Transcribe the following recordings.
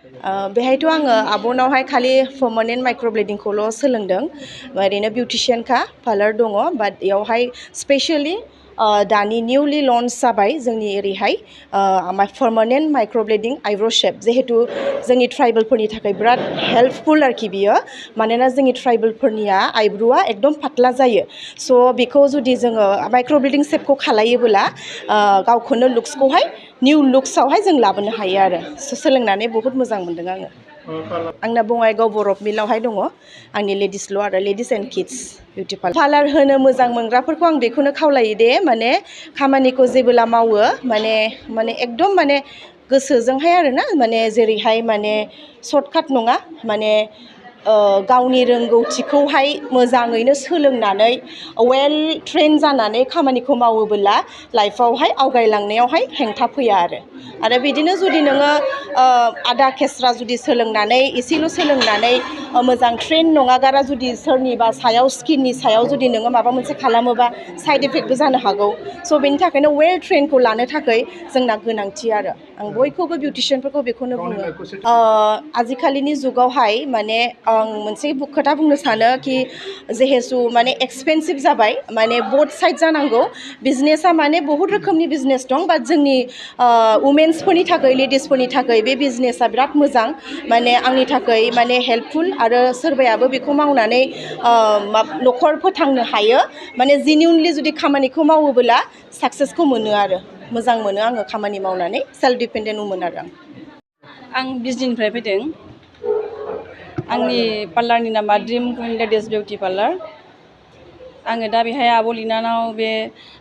बेहायथ' आङो आब'नावहाय खालि पार्मानेन्ट माइक्र'ब्लेडिंखौल' सोलोंदों ओरैनो बिउटिशियानखा पार्लार दङ बाट बेयावहाय स्पेसियेलि दानि निउलि लन्च जाबाय जोंनि ओरैहाय पार्मानेन्ट माइक्र'ब्लेडिं आइब्र' शेप जिहेतु जोंनि ट्राइबेलफोरनि थाखाय बिराद हेल्पफुल आरोखि बियो मानोना जोंनि ट्राइबेलफोरनिया आइब्र'आ एकदम पातला जायो स' बेखौ जुदि जोङो माइक्र'ब्लेडिं शेपखौ खालायोबोला गावखौनो लुक्सखौहाय निउ लुक्सआवहाय जों लाबोनो हायो आरो सोलोंनानै बहुत मोजां मोनदों आङो आंना बङाइगाव बर'ब मिलावहाय दङ आंनि लेडिसल' आरो ladies and kids beauty parlour होनो मोजां मोनग्राफोरखौ आं बेखौनो खावलायो दे माने खामानिखौ जेबोला मावो माने एकदम माने गोसोजोंहाय आरोना माने जेरैहाय माने सर्टकाट नङा माने गावनि रोंगौथिखौहाय मोजाङैनो सोलोंनानै वेल ट्रेन जानानै खामानिखौ मावोबोला लाइफआवहाय आवगायलांनायावहाय हेंथा फैया आरो बिदिनो जुदि नोङो आदा केस्रा जुदि सोलोंनानै एसेल' सोलोंनानै मोजां ट्रेन नङागारा जुदि सोरनिबा सायाव स्किननि सायाव जुदि नोङो माबा मोनसे खालामोबा साइड इफेक्टबो जानो हागौ स' बेनि थाखायनो वेल ट्रेनखौ लानो थाखाय जोंना गोनांथि आरो आं बयखौबो बिउटिशियानफोरखौ बेखौनो बुङो आजिखालिनि जुगावहाय माने आं मोनसे खोथा बुंनो सानो कि जिहेतु माने एक्सपेन्सिभ जाबाय माने बोथ साइड जानांगौ बिजनेसा माने बहुत रोखोमनि बिजनेस दं बाट जोंनि वुमेन्सफोरनि थाखाय लेडिसफोरनि थाखाय बे बिजनेसा बिराद मोजां माने आंनि थाखाय माने हेल्पफुल आरो सोरबायाबो बेखौ मावनानै न'खर फोथांनो हायो माने जेन्युइनलि जुदि खामानिखौ मावोबोला साक्सेसखौ मोनो आरो मोजां मोनो आङो खामानि मावनानै सेल्फ डिपेन्डेन्ट वुमेन आरो आं बिजनिनिफ्राय फैदों आंनि पार्लारनि नामा dream queen ladies beauty parlour आङो दा बेहाय आब' लिनानाव बे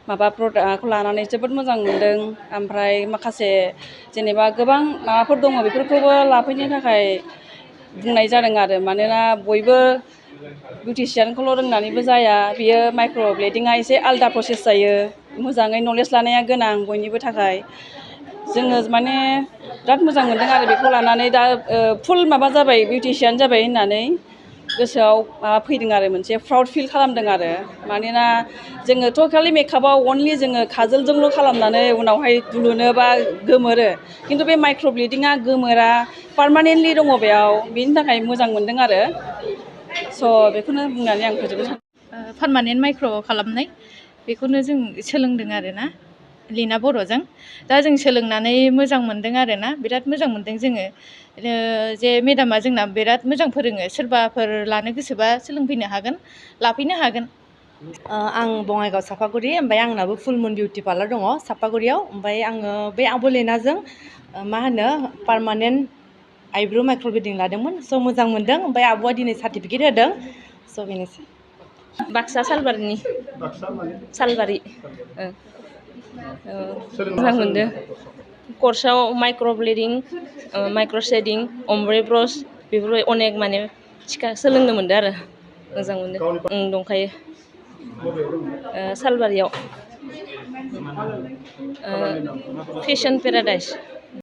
माबा प्रडाक्टखौ लानानै जोबोद मोजां मोनदों ओमफ्राय माखासे जेनेबा गोबां माबाफोर दङ बेफोरखौबो लाफैनो थाखाय बुंनाय जादों आरो मानोना बयबो बिउटिशियानखौल' रोंनानैबो जाया बियो माइक्र'ब्लेडिंआ एसे आलदा प्रसेस जायो मोजाङै नलेज लानाया गोनां बयनिबो थाखाय जोङो माने बिराद मोजां मोनदों आरो बेखौ लानानै दा फुल माबा जाबाय बिउटिशियान जाबाय होननानै गोसोआव माबा फैदों आरो मोनसे प्राउड फिल खालामदों आरो मानोना जोङोथ' खालि मेकआपआव अनलि जोङो खाजोलजोंल' खालामनानै उनावहाय दुलुनो बा गोमोरो खिन्थु बे माइक्र'ब्लेडिंआ गोमोरा पार्मानेन्टलि दङ बेयाव बेनि थाखाय मोजां मोनदों आरो स' बेखौनो बुंनानै आं फोजोबनो सानो पार्मानेन्ट माइक्र' खालामनाय बेखौनो जों सोलोंदों आरोना लिना बर'जों दा जों सोलोंनानै मोजां मोनदों आरोना बिराद मोजां मोनदों जोङो जे मेडामा जोंना बिराद मोजां फोरोङो सोरबाफोर लानो गोसोबा सोलोंफैनो हागोन लाफैनो हागोन आं बङाइगाव सापागुरि ओमफ्राय आंनाबो फुल मुन बिउटि पार्लार दङ सापागुरियाव ओमफ्राय आङो बे आब' लेनाजों मा होनो पार्मानेन्ट आइब्र' माइक्र'ब्लेडिं लादोंमोन स' मोजां मोनदों ओमफ्राय आब'आ दिनै सार्टिफिकेट होदों स' बेनोसै बाक्सा सालबारिनि सालबारि मोजां मोनदों कर्सआव माइक्र'ब्लेडिं माइक्र'शेडिं अम्ब्रे ब्रस बेफोरबायदि अनेक माने सोलोंनो मोनदों आरो मोजां मोनदों दंखायो सालबारियाव फेशन पेराडाइस